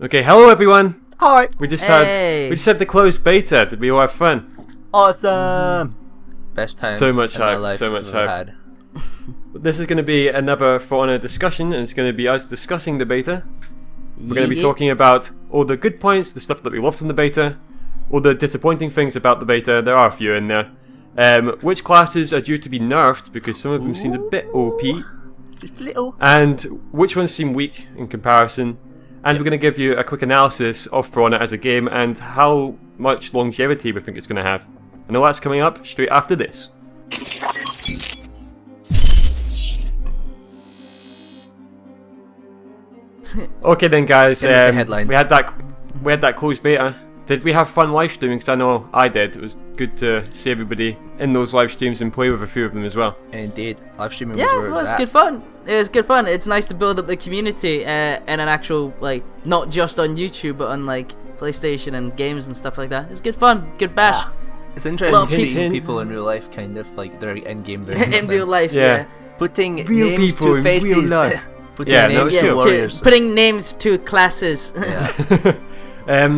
Okay, hello everyone. Hi. We just had the closed beta. Did we all have fun? Awesome. Best time. So much in my hype. life So much I've ever hype. had. This is going to be another For Honor discussion, and it's going to be us discussing the beta. We're going to be talking about all the good points, the stuff that we loved from the beta, all the disappointing things about the beta. There are a few in there. Which classes are due to be nerfed because some of them seemed a bit OP, Just a little. and which ones seem weak in comparison. And we're going to give you a quick analysis of For Honor as a game and how much longevity we think it's going to have. And all that's coming up straight after this. Okay then, guys. The headlines. We had that closed beta. Did we have fun live streaming? Because I know I did. It was good to see everybody in those live streams and play with a few of them as well. Indeed. Live streaming Yeah, was it where was at. good fun. It was good fun. It's nice to build up the community in an actual, like, not just on YouTube, but on, like, PlayStation and games and stuff like that. It's good fun. Good bash. It's interesting Well, seeing hint. people in real life, kind of like their in-game version. In of real them. life, Yeah. yeah. Putting Real names people to in faces. real life. Putting Yeah, that names was to cool. warriors. Putting names to classes. Yeah.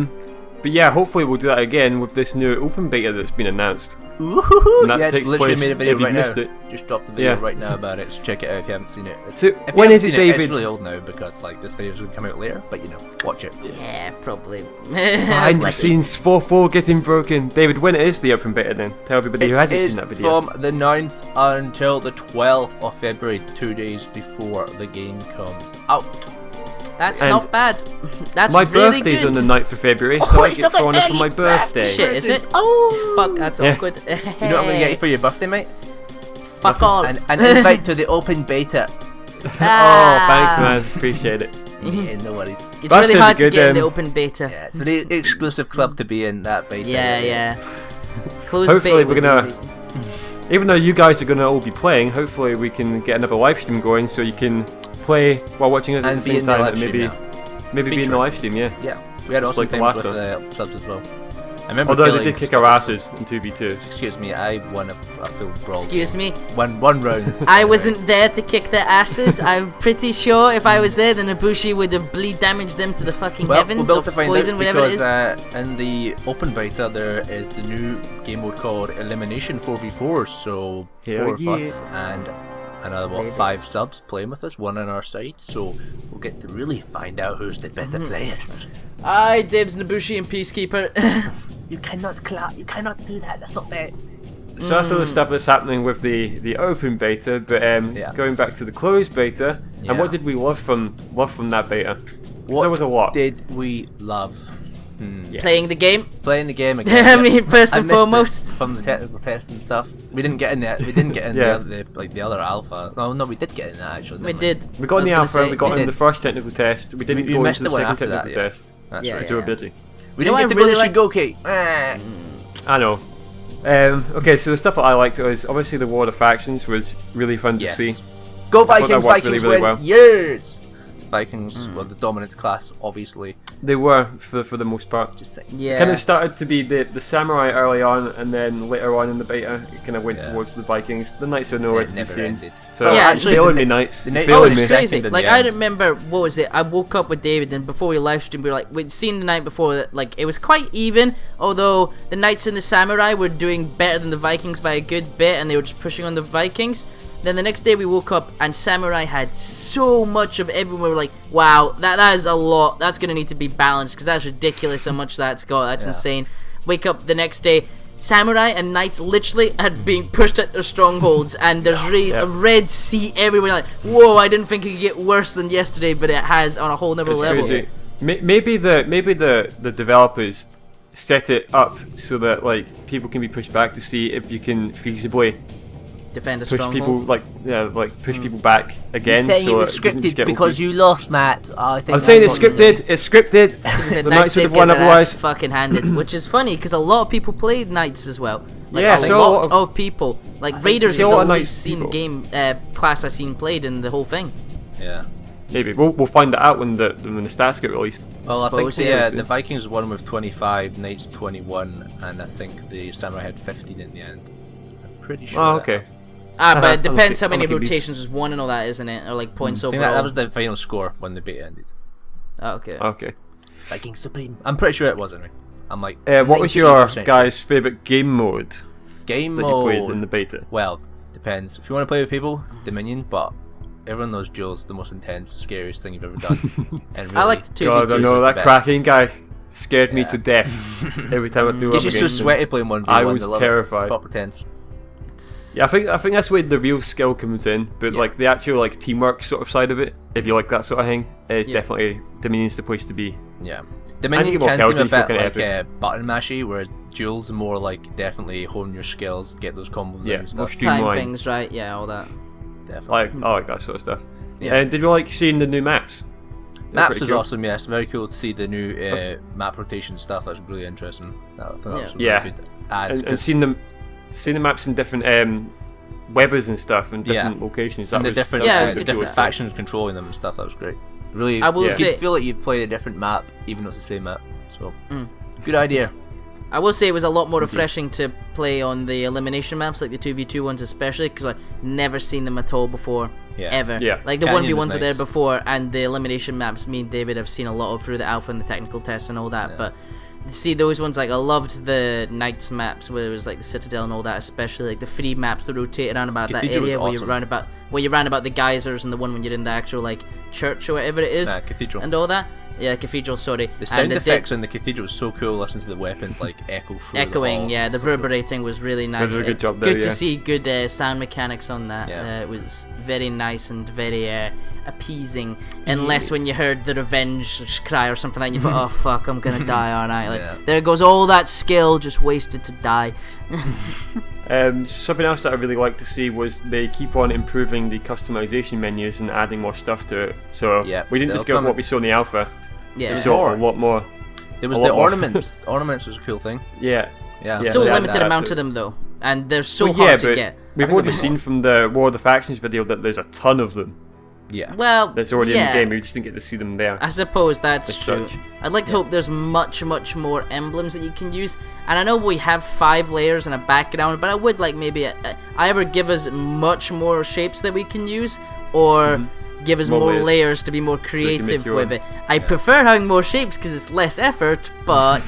But yeah, hopefully we'll do that again with this new open beta that's been announced. Woohoo! And that Yeah, takes just literally place made a video if you right missed now. it. Just dropped the video Yeah. right now about it, so check it out if you haven't seen it. So If you when haven't is it, seen David? It's really old now because like this video's gonna come out later, but you know, watch it. Yeah, probably. Behind the scenes, 4-4 getting broken. David, when is the open beta then? Tell everybody who hasn't It is seen that video. from the 9th until the 12th of February, 2 days before the game comes out. That's And not bad. That's My really birthday's good. on the 9th of February, so I he's get got For Honor an for my early birthday. birthday. Shit, is it? Oh. Fuck, that's Yeah. awkward. You know what I'm gonna get you for your birthday, mate? Fuck all. An invite to the open beta. Oh, thanks man, appreciate it. Yeah, no worries. It's That's really gonna hard be to good, get in the um, open beta. Yeah, it's the exclusive club to be in that beta. Yeah. Closed Hopefully beta we're was gonna- easy. Even though you guys are going to all be playing, hopefully we can get another live stream going so you can play while watching us at And the be same in the time live and stream maybe now. be in the Featuring. live stream, yeah. Yeah, we had Just awesome like the times last with subs as well. I remember Although they killing did kick our asses in 2v2. Excuse me, I won a full brawl. Excuse me. One round. I wasn't there to kick their asses. I'm pretty sure if I was there, then Ibushi would have bleed damaged them to the fucking Well, heavens we're or about to find poison, out whatever it because is. in the open beta there is the new game mode called Elimination 4v4. So Hell 4 of yeah. us and another Baby. 5 subs playing with us, one on our side. So we'll get to really find out who's the better players. I dibs Nabushi and Peacekeeper. You cannot You cannot do that. That's not fair. So that's all the stuff that's happening with the open beta, but Yeah. going back to the closed beta, Yeah. and what did we love from that beta? 'Cause What there was a lot. did we love? Yes. Playing the game. Playing the game again. I mean, first and missed it foremost. from the technical tests and stuff. We didn't get in that. We didn't get in Yeah. the other alpha. No, we did get in that actually. We didn't did. We got in the I was alpha, gonna we say, got we in the did. first technical test, we didn't We go missed into the the one second after that, technical yeah. test. That's Yeah, right. Because we were busy. We You know didn't get what to I really really Shigoki. I know. Okay, so the stuff that I liked was obviously the War of Factions was really fun to Yes. see. Go I thought that Vikings! worked Vikings really, really win! well. Yes! Vikings were the dominant class, obviously. They were for the most part. Just saying. Yeah. Kind of started to be the samurai early on, and then later on in the beta, it kind of went Yeah. towards the Vikings. The knights are nowhere It to be never seen. ended. So Yeah, actually, actually, failing the- me, knights. the You're knight- Oh, failing it's me. crazy. Second in Like the I end. remember, what was it? I woke up with David, and before we live streamed, we were like, we'd seen the night before that, like it was quite even. Although the knights and the samurai were doing better than the Vikings by a good bit, and they were just pushing on the Vikings. Then the next day we woke up and samurai had so much of everyone. We were like, wow, that is a lot. That's gonna need to be balanced because that's ridiculous how much that's got. That's Yeah. insane. Wake up the next day. Samurai and knights literally had been pushed at their strongholds, and there's a red sea everywhere. Like, whoa! I didn't think it could get worse than yesterday, but it has on a whole nother It's level. crazy. Maybe the developers set it up so that like people can be pushed back to see if you can feasibly Defend a push stronghold. people push people back again. You're saying so it was it doesn't just scripted get because OP. you lost, Matt. I think I'm saying it's that's what you scripted. It's scripted. The knights would have won otherwise. Fucking handed, which is funny because a lot of people played knights as well. Like Yeah, a so lot a lot of people. Like think Raiders is so a the lot of least knights seen people. game class I've seen played in the whole thing. Yeah. Maybe we'll find that out when the stats get released. Well, I think Suppose, yeah. the Vikings won with 25, Knights 21, and I think the Samurai had 15 in the end. I'm pretty sure. Oh, that okay. happened. But it I'm depends lucky- how many I'm lucky beast. rotations was won and all that, isn't it? Or like points I think overall. that was the final score when the beta ended. Oh, okay. Okay. Viking Supreme. I'm pretty sure it was anyway. I'm like. What was your 98% guys' favourite game mode game that you played in mode? the beta? Well, depends. If you want to play with people, Dominion, but everyone knows Duel's the most intense, scariest thing you've ever done. And really, I liked 2v2s. God, I know that best. Kraken guy scared me Yeah. to death every time I threw up Gets you so against him. sweaty playing 1v1. I was I love terrified. It. Proper tense. Yeah, I think that's where the real skill comes in, but Yeah. like the actual like teamwork sort of side of it, if you like that sort of thing, is Yeah. definitely Dominion's the place to be. Yeah. As you Dominion get more can kills, seem a you feel bit kinda like epic. button mashy, whereas Duel's more like definitely hone your skills, get those combos Yeah, in and more stuff. Time streamlined. things, right? Yeah, all that. Definitely. I like that sort of stuff. Yeah. And did you like seeing the new maps? They're Maps pretty was cool. awesome, yes. Very cool to see the new map rotation stuff. That's really interesting. I thought that was a really Yeah. good add. And 'cause- seeing the maps in different weathers and stuff and different locations. That and the was different, that Yeah, it was was the good different coolest factions controlling them and stuff. That was great. Really, I will Yeah. say, you feel like you played a different map, even though it's the same map. So, Mm. good idea. I will say it was a lot more refreshing to play on the elimination maps, like the 2v2 ones especially, because I've never seen them at all before, Yeah. ever. Yeah. Like the Canyon 1v1s was were there nice. before, and the elimination maps, me and David have seen a lot of through the alpha and the technical tests and all that, Yeah. but to see those ones, like I loved the Knights maps where it was like the Citadel and all that, especially like the free maps that rotate around about that Cathedral was area where awesome. you ran about the geysers, and the one when you're in the actual like church or whatever it is, Nah, Cathedral. and all that. Yeah, Cathedral, sorry. The sound and it effects in the Cathedral was so cool. Listen to the weapons like echo through echoing, the hall. yeah, the So cool. reverberating was really nice. did a good It's job there, good to yeah. see good sound mechanics on that. Yeah. It was very nice and very appeasing. Unless when you heard the revenge cry or something like that, you thought, oh fuck, I'm gonna die, aren't I? Like, Yeah. there goes all that skill just wasted to die. Something else that I really like to see was they keep on improving the customization menus and adding more stuff to it. So Yep, we didn't still just get what coming. we saw in the alpha. Yeah. We saw More. a lot more. There was a the lot more. ornaments. Ornaments was a cool thing. Yeah. Yeah. Yeah, So they added limited that amount to- of them though, and they're so Well, hard to but get. we've already seen from the War of the Factions video that there's a ton of them Yeah. Well, that's already yeah. in the game. We just didn't get to see them there. I suppose that's As true. such. I'd like to hope there's much more emblems that you can use. And I know we have 5 layers and a background, but I would like maybe either give us much more shapes that we can use, or give us More more layers. layers to be more you can creative make your with own. it. I prefer having more shapes because it's less effort, but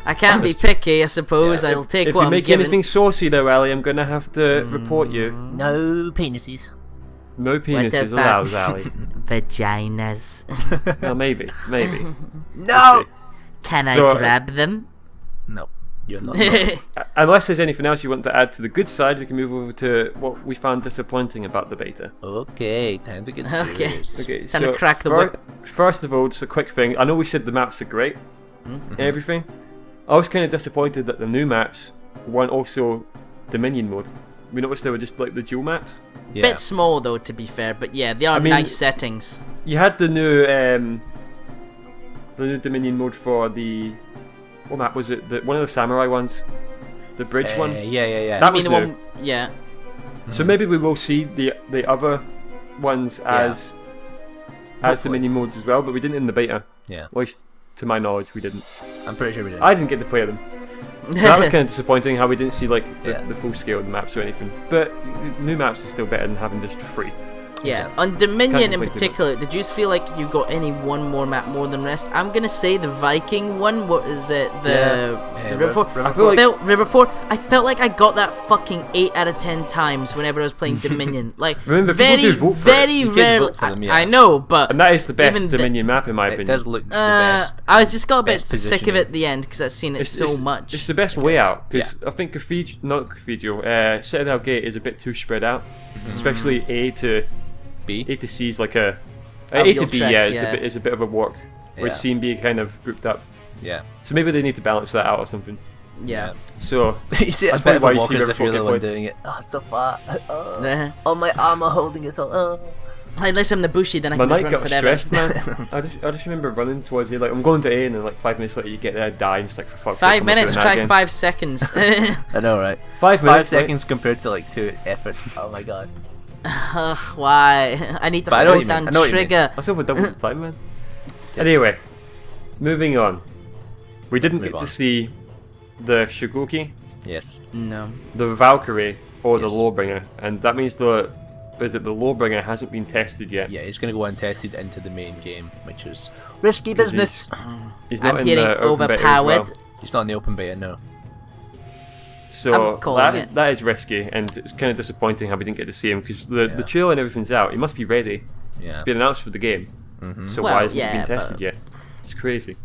I can't be picky, I suppose. Yeah, I'll take If what you I'm make given. anything saucy though, Ali, I'm gonna have to report you. No penises. No penises about- allowed, Ali. Vaginas. No, maybe. No! Okay. Can I So, grab them? No. You're not. Unless there's anything else you want to add to the good side, we can move over to what we found disappointing about the beta. Okay, time to get Okay. serious. Okay, Time so to crack the whip. First of all, just a quick thing. I know we said the maps are great and everything. I was kind of disappointed that the new maps weren't also Dominion mode. We noticed they were just like the dual maps. Yeah. Bit small though, to be fair, but yeah, they are I mean- nice settings. You had the new Dominion mode for the what map was it? The one of the samurai ones, the bridge one. Yeah. That I mean was the new. one, yeah. So maybe we will see the other ones as Hopefully. Dominion modes as well, but we didn't in the beta. Yeah. At least to my knowledge, we didn't. I'm pretty sure we did. I didn't get to play them. So that was kind of disappointing how we didn't see like the, Yeah. the full scale of the maps or anything. But new maps are still better than having just free. Yeah, on Dominion in complain too particular, did you feel like you got any one more map more than rest? I'm gonna say the Viking one. What is it? The River 4. I feel like- River 4. I felt like I got that fucking 8 out of 10 times whenever I was playing Dominion. Like Remember, people very, do vote for it. very You can rarely. vote for them, yeah. I know, but And that is the best Even the- Dominion map in my It opinion. does look the best. I was just got a bit best sick of positioning. it at the end because I've seen it so much. It's the best way out because I think Citadel Gate is a bit too spread out, especially A to C is like a A Aerial to B. trek, Yeah, yeah. is a bit of a walk. Whereas Yeah. C and B are kind of grouped up. Yeah. So maybe they need to balance that out or something. yeah. So You see, it's That's a bit of probably why a you walk see as River if you're the Folk one get played. doing it. Oh, so far. Uh, Oh, my arm are holding it all. Unless I'm the bushy, then I my can just night run got forever. stressed, man. I just remember running towards you, like I'm going to A, and then like 5 minutes later you get there, die, and it's like for fuck's sake, 5 I'm not minutes, doing that try again. 5 seconds. I know, right? 5 5 minutes, right? seconds compared to like 2 effort. Oh my god. Ugh, why? I need to But I know what hold you mean. down I know what you mean. trigger. I still have double the time, man. Anyway, moving on. We didn't move get on. to see the Shigoki, Yes. No. the Valkyrie, or the Yes. Lawbringer, and that means the is it the Lawbringer hasn't been tested yet. Yeah, it's going to go untested into the main game, which is Risky business. He's not I'm in hearing the open beta as well. overpowered. it's not in the open beta, no. So I'm calling that is risky, and it's kind of disappointing how we didn't get to see him because the trailer and everything's out. He must be ready. Yeah. It's been announced for the game. So Well, why hasn't yeah, it been tested but- yet? It's crazy.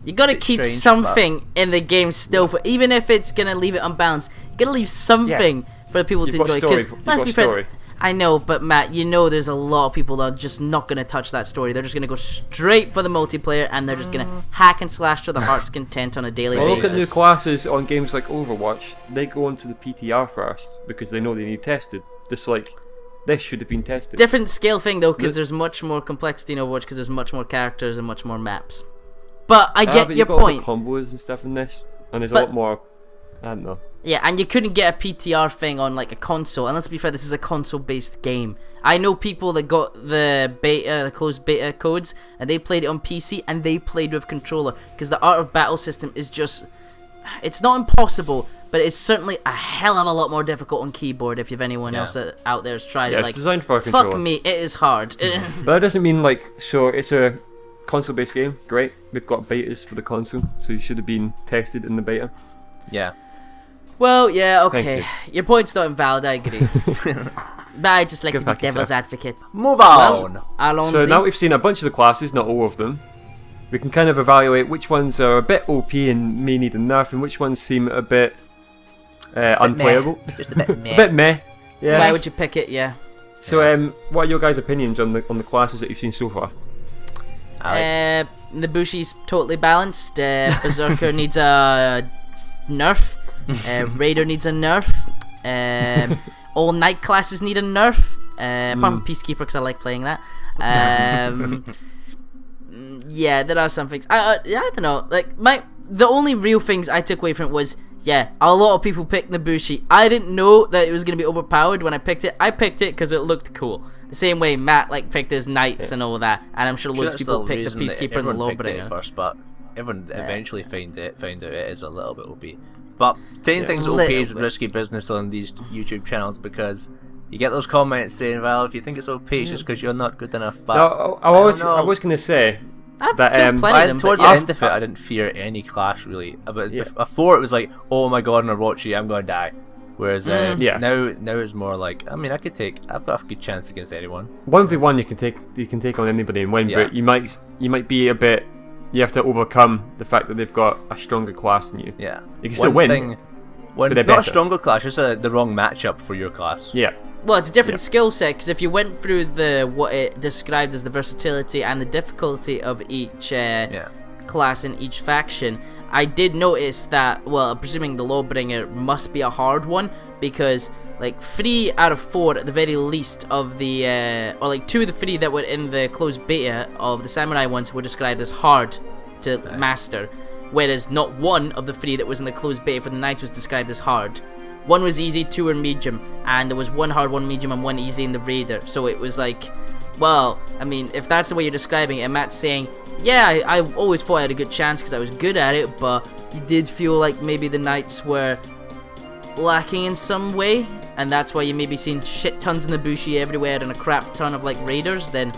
You gotta Bit keep strange, something in the game still, for even if it's gonna leave it unbalanced. You gotta leave something for the people You've to got enjoy. story, Because you've let's got be fair, story. I know, but Matt, you know there's a lot of people that are just not gonna touch that story. They're just gonna go straight for the multiplayer, and they're just gonna hack and slash to their heart's content on a daily Well, look basis. at new classes on games like Overwatch. They go into the PTR first because they know they need tested. Just like this should have been tested. Different scale thing though, because The- there's much more complexity in Overwatch because there's much more characters and much more maps. But I Ah, get but your you've got point. all the combos and stuff in this, and there's a But- lot more. I don't know. Yeah, and you couldn't get a PTR thing on like a console. And let's be fair, this is a console-based game. I know people that got the beta, the closed beta codes, and they played it on PC and they played with controller because the Art of Battle system is just—it's not impossible, but it's certainly a hell of a lot more difficult on keyboard. If you've anyone Yeah. else that out there has tried Yeah, it, it's like designed for a fuck controller. me, it is hard. But that doesn't mean like so. It's a console-based game. Great, we've got betas for the console, so you should have been tested in the beta. Yeah. Well, yeah, Thank okay. Your point's not invalid, I agree. But I just like Give to be back yourself. devil's advocate. Move on. Alonzi. So now we've seen a bunch of the classes, not all of them. We can kind of evaluate which ones are a bit OP and may need a nerf, and which ones seem a bit unplayable. Meh. Just a bit meh. A bit meh. Yeah. Why would you pick it? Yeah. So, what are your guys' opinions on the classes that you've seen so far? Nabushi's totally balanced. Berserker needs a nerf. Raider needs a nerf. All night classes need a nerf. Apart from Peacekeeper, because I like playing that. Yeah, there are some things. I don't know. Like the only real things I took away from it was, yeah, a lot of people picked Nabushi. I didn't know that it was gonna be overpowered when I picked it. I picked it because it looked cool. The same way Matt picked his knights and all that, and I'm sure loads of people picked the Peacekeeper and the Everyone picked it Lawbringer. at first, but everyone eventually found out it is a little bit OP. But saying things OP is Little bit. risky business on these YouTube channels because you get those comments saying, "Well, if you think it's OP, it's just because you're not good enough." But No, I don't know. was going to say I've that killed plenty of them, towards but the yeah. end of it, I didn't fear any clash really. But Yeah. before it was like, "Oh my god, in Orochi, I'm gonna die." Whereas Yeah. now it's more like, I mean, I've got a good chance against anyone. 1v1 you can take on anybody and win, Yeah. but you might be a bit. You have to overcome the fact that they've got a stronger class than you. Yeah, You can still win, One, but they're not a better. stronger clash, it's the wrong matchup for your class. Yeah. Well, it's a different Yeah. skill set because if you went through what it described as the versatility and the difficulty of each class in each faction, I did notice that. Well, presuming the Lawbringer must be a hard one because 3 out of 4 at the very least of the or 2 of the 3 that were in the closed beta of the samurai ones were described as hard to master, whereas not one of the 3 that was in the closed beta for the knights was described as hard. 1 was easy, 2 were medium, and there was 1 hard, 1 medium, and 1 easy in the Raider. So it was well, I mean, if that's the way you're describing it, and Matt's saying, yeah, I always thought I had a good chance because I was good at it, but you did feel like maybe the Knights were lacking in some way, and that's why you maybe seen shit tons of Nabushi everywhere and a crap ton of Raiders, then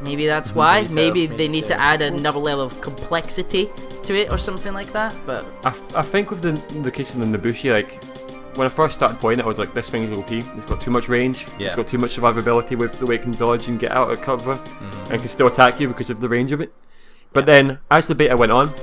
maybe that's why. Maybe so, Maybe they maybe need so. to add another level of complexity to it or something like that, but I think with the case of the Nabushi, when I first started playing it, I was like, this thing is OP. It's got too much range. Yeah. It's got too much survivability with the way it can dodge and get out of cover, and can still attack you because of the range of it. But then, as the beta went on,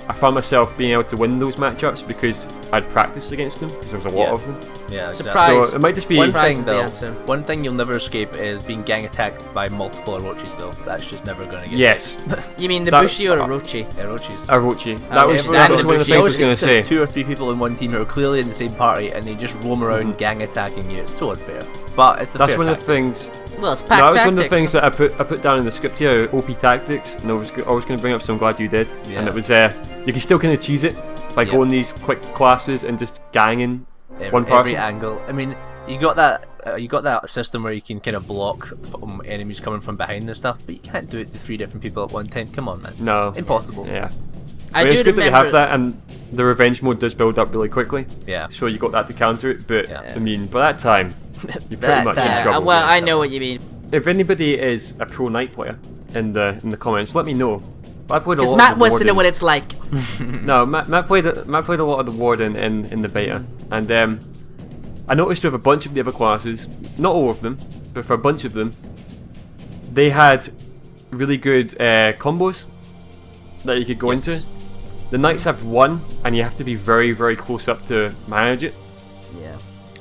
I found myself being able to win those matchups because I'd practiced against them because there was a lot Yeah. of them. Yeah, Surprise. So it might just be One Surprise thing is the though, answer. one thing you'll never escape is being gang attacked by multiple Orochis though. That's just never gonna get yes, you mean That- Nabushi or Orochi? Orochis. Orochi. Oh, That was everyone that knows was one of the Orochi. things I was going to say. 2 or 3 people in one team who are clearly in the same party and they just roam around gang attacking you. It's so unfair. But it's a That's fair one of the tactic. things. Well, it's pack That was tactics. one of the things that I put down in the script here. OP tactics, and I was going to bring up. So I'm glad you did. Yeah. And it was you can still kind of cheese it by Yeah. going these quick classes and just ganging one Every person. angle. I mean, you got that system where you can kind of block from enemies coming from behind and stuff, but you can't do it to 3 different people at one time. Come on, man. No. Impossible. Yeah. I mean, do it's good that you remember. have that, and the revenge mode does build up really quickly. Yeah. So you got that to counter it, but Yeah. I mean, by that time, you're pretty That- much that- in trouble. well, I know what you mean. If anybody is a pro Knight player in the comments, let me know. I played a Because lot Matt of the wants to know Warden. what it's like. No, Matt played a lot of the Warden in the beta, and I noticed with a bunch of the other classes, not all of them, but for a bunch of them, they had really good combos that you could go Yes. into. The Knights have one, and you have to be very, very close up to manage it. Yeah.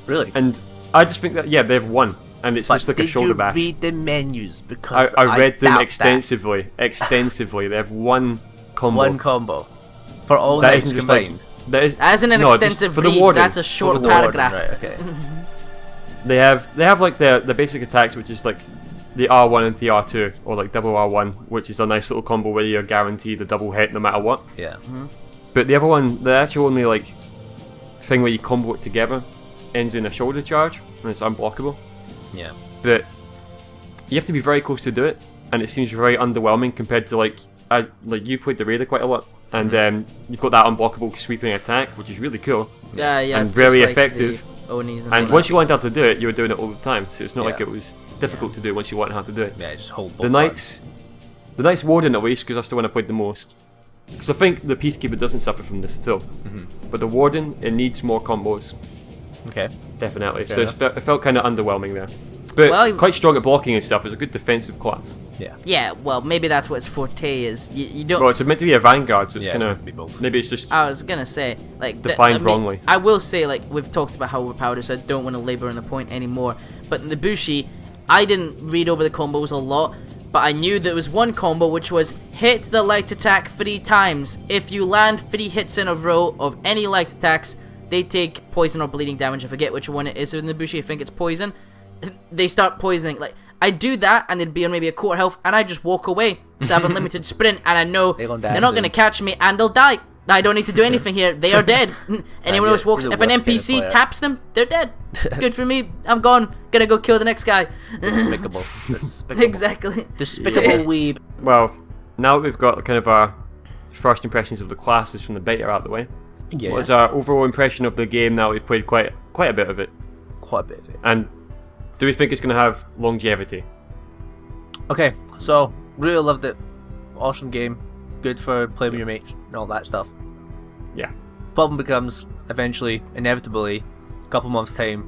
Really? And I just think that they have one, and it's just like a shoulder bash. read the menus? Because I read them doubt extensively. Extensively, they have one combo. One combo for all That knights isn't just combined. like that is As in an no, just extensive for the read, Warden, that's a for short the Warden. paragraph. Right. Okay. They have like the basic attacks, which is like the R1 and the R2, or like double R1, which is a nice little combo where you're guaranteed a double hit no matter what. Yeah. But the other one, the actual only like thing where you combo it together, ends in a shoulder charge, and it's unblockable. Yeah. But you have to be very close to do it, and it seems very underwhelming compared to like you played the Raider quite a lot, and you've got that unblockable sweeping attack, which is really cool. Yeah, And it's very just like effective. the Onis and And all once that. you learned how to do it, you were doing it all the time, so it's not like Yeah. it was difficult to do once you learned how to do it. Yeah. Just hold both The Knights Warden at least, because that's the one I played the most. Because I think the Peacekeeper doesn't suffer from this at all. But the Warden, it needs more combos, buttons. Okay. definitely. Fair So enough. it felt kind of underwhelming there. But Well, quite strong at blocking and stuff. It's a good defensive class. Yeah. Yeah, well, maybe that's what its forte is. You don't. Well, it's meant to be a Vanguard, so it's Yeah, kind it's meant to be of... both. Maybe it's just... I was gonna say, like, Defined wrongly. I will say, like, we've talked about how overpowered it is, so I don't want to labour on the point anymore. But in the Bushi, I didn't read over the combos a lot, but I knew there was one combo which was hit the light attack 3 times. If you land 3 hits in a row of any light attacks, they take poison or bleeding damage. I forget which one it is in the Bushi. I think it's poison. They start poisoning. Like, I do that, and they'd be on maybe a quarter health, and I just walk away because I have unlimited sprint, and I know They're they're gonna die not soon. going to catch me, and they'll die. I don't need to do anything here. They are dead. Anyone you're- else walks, you're the if an worst kind of NPC player. taps them, they're dead. Good for me. I'm gone. Gonna go kill the next guy. Despicable. Despicable. Exactly. Despicable weeb. Well, now that we've got kind of our first impressions of the classes from the beta out of the way, Yes. what is our overall impression of the game now that we've played quite a bit of it? Quite a bit of it. And do we think it's going to have longevity? Okay, so really loved it. Awesome game. Good for playing with your mates and all that stuff. Yeah. Problem becomes eventually, inevitably, a couple months' time,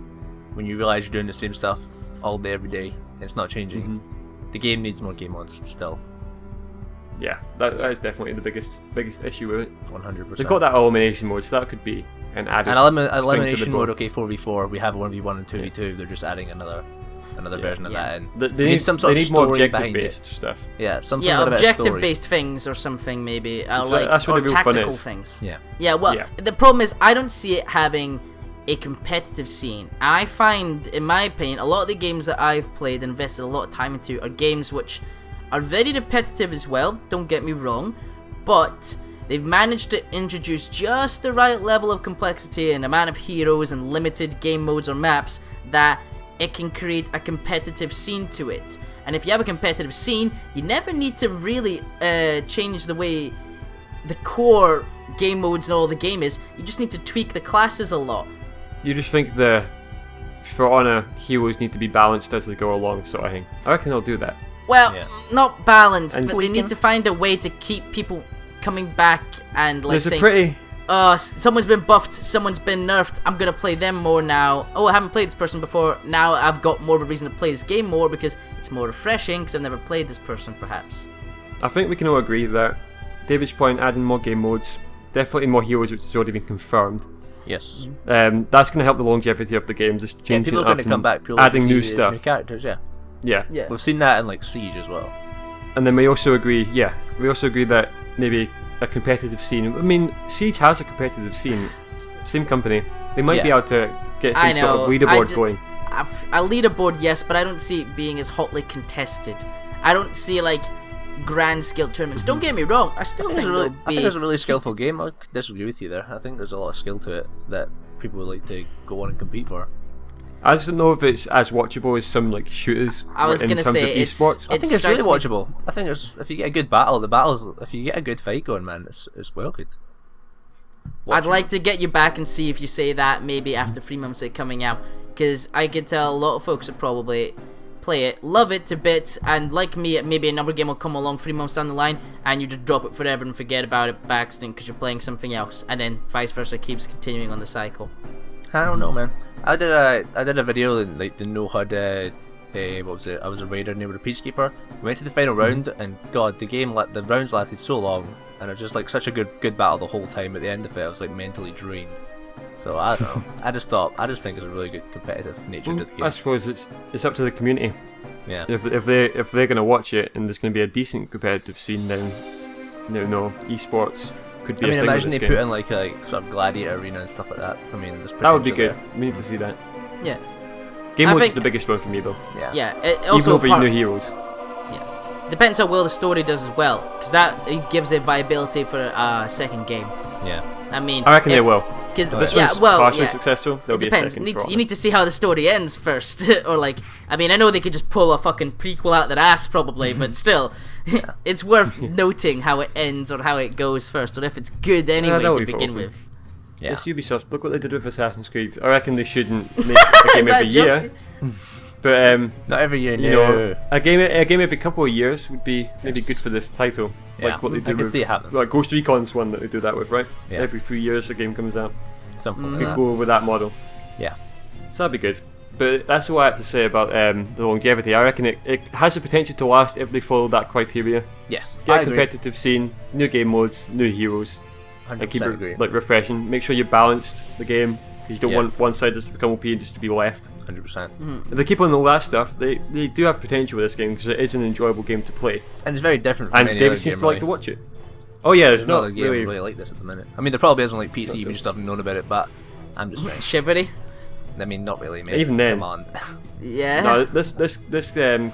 when you realise you're doing the same stuff all day, every day, and it's not changing. The game needs more game modes still. Yeah, that is definitely the biggest issue with it. 100%. They've got that elimination mode, so that could be an added And string to the elimination bow. mode, okay, 4v4, we have 1v1 and 2v2, they're just adding another version of that in. They need some sort they of need more story behind objective-based stuff. Yeah, something Yeah, with a bit of story. objective-based things or something maybe, So like that's where or the real fun tactical is. things. Yeah. Yeah, well, Yeah. the problem is I don't see it having a competitive scene. I find, in my opinion, a lot of the games that I've played and invested a lot of time into are games which are very repetitive as well, don't get me wrong, but they've managed to introduce just the right level of complexity and amount of heroes and limited game modes or maps that it can create a competitive scene to it. And if you have a competitive scene, you never need to really change the way the core game modes and all the game is. You just need to tweak the classes a lot. You just think the For Honor heroes need to be balanced as they go along, sort of thing. I reckon they'll do that. Well, Yeah. not balanced, And but they need to find a way to keep people coming back and like There's a saying, pretty someone's been buffed, someone's been nerfed, I'm gonna play them more now. Oh, I haven't played this person before, now I've got more of a reason to play this game more because it's more refreshing because I've never played this person perhaps. I think we can all agree that David's point, adding more game modes, definitely more heroes, which has already been confirmed. Yes. That's going to help the longevity of the game, just Yeah, changing people it are up going to and come back purely adding to see new the stuff. new characters, yeah. Yeah. Yeah. We've seen that in like Siege as well. And then we also agree that maybe a competitive scene. I mean, Siege has a competitive scene. Same company. They might be Yeah. able to get I some sort of know, leaderboard going. A leaderboard, yes, but I don't see it being as hotly contested. I don't see like grand scale tournaments. Don't get me wrong, I still I think think there'll be it's a really skillful game. I disagree with you there. I think there's a lot of skill to it that people would like to go on and compete for. I just don't know if it's as watchable as some like shooters. I was in gonna terms say of it's- esports. I think it's really strikes me- watchable. I think if you get a good battle, if you get a good fight going, man, it's well good. I'd like to get you back and see if you say that maybe after 3 months of coming out, because I could tell a lot of folks that probably play it, love it to bits, and like me, maybe another game will come along 3 months down the line, and you just drop it forever and forget about it by accident because you're playing something else, and then vice versa keeps continuing on the cycle. I don't know, man. I did a video in like the No HUD. What was it? I was a raider and they were a peacekeeper. We went to the final round, and God, the rounds lasted so long, and it was just like such a good battle the whole time. At the end of it, I was like mentally drained. So I don't know. I just think it's a really good competitive nature to the game. I suppose it's up to the community. Yeah. If they're gonna watch it and there's gonna be a decent competitive scene, then esports could be I mean, a thing imagine with they this put game. in like a sort of gladiator arena and stuff like that. I mean, there's That would be potential good. We need to see that. Yeah. Game I mode's think- the biggest one for me though. there. Yeah, it Even also over new heroes. depends how well the story does as well, because that it gives it viability for a second game. Yeah. I mean, I reckon they will. Because If this yeah, one's well, partially yeah. successful, there'll It be a depends. second. You need to see how the story ends first, or like, I mean, I know they could just pull a fucking prequel out their ass probably, but still, it's worth noting how it ends or how it goes first, or if it's good anyway that'll to be begin fun. with. Yeah. It's Ubisoft. Look what they did with Assassin's Creed. I reckon they shouldn't make a game Is that every a year, joke? but Not every year, you know, a game every couple of years would be maybe good for this title. Yeah, Like what they I do can with see it happening. like Ghost Recon's one that they do that with, right? Yeah. Every 3 years a game comes out. Something Mm-hmm. like Could that. go with that model. Yeah. So that'd be good. But that's all I have to say about the longevity. I reckon it has the potential to last if they follow that criteria. Yes. Get I a agree. competitive scene, new game modes, new heroes, 100% and keep agree. it like refreshing. Make sure you balanced the game because you don't Yeah. want one side just to become OP and just to be left. 100%. If they keep on all that stuff, they do have potential with this game because it is an enjoyable game to play. And it's very different from And any David other seems game, to like really. to watch it. Oh yeah, There's it's another not game really. really like this at the minute. I mean, there probably is on like PC, Not we just haven't known about it, but I'm just saying. Chivalry. I mean, not really, mate. Even then. Come on. Yeah. No, this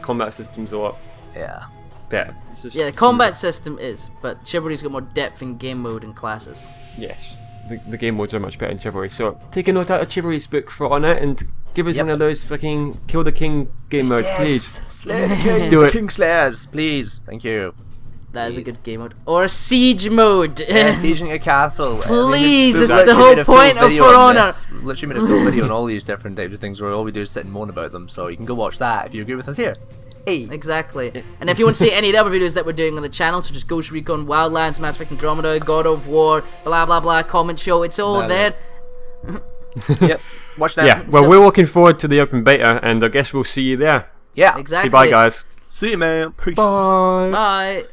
combat system's a lot Yeah. better. It's just Yeah, the combat system is, but Chivalry's got more depth in game mode and classes. Yes, the game modes are much better in Chivalry. So take a note out of Chivalry's book for on it and give us Yep. one of those fucking Kill the King game modes, please. Slay the King. do it. King Slayers, please. Thank you. That is a Please. good game mode. Or siege mode. Yeah, sieging a castle. Please, we've it's the literally whole made a full point of video For on Honor. this. Literally made a full video on all these different types of things where all we do is sit and moan about them. So you can go watch that if you agree with us here. Hey. Exactly. And if you want to see any of the other videos that we're doing on the channel, such as Ghost Recon, Wildlands, Mass Effect Andromeda, God of War, blah blah blah, comment show, it's all Blah, there. Yep. Watch that. Yeah, well, So- we're looking forward to the open beta, and I guess we'll see you there. Yeah. Exactly. Say bye, guys. See you, man. Peace. Bye. Bye.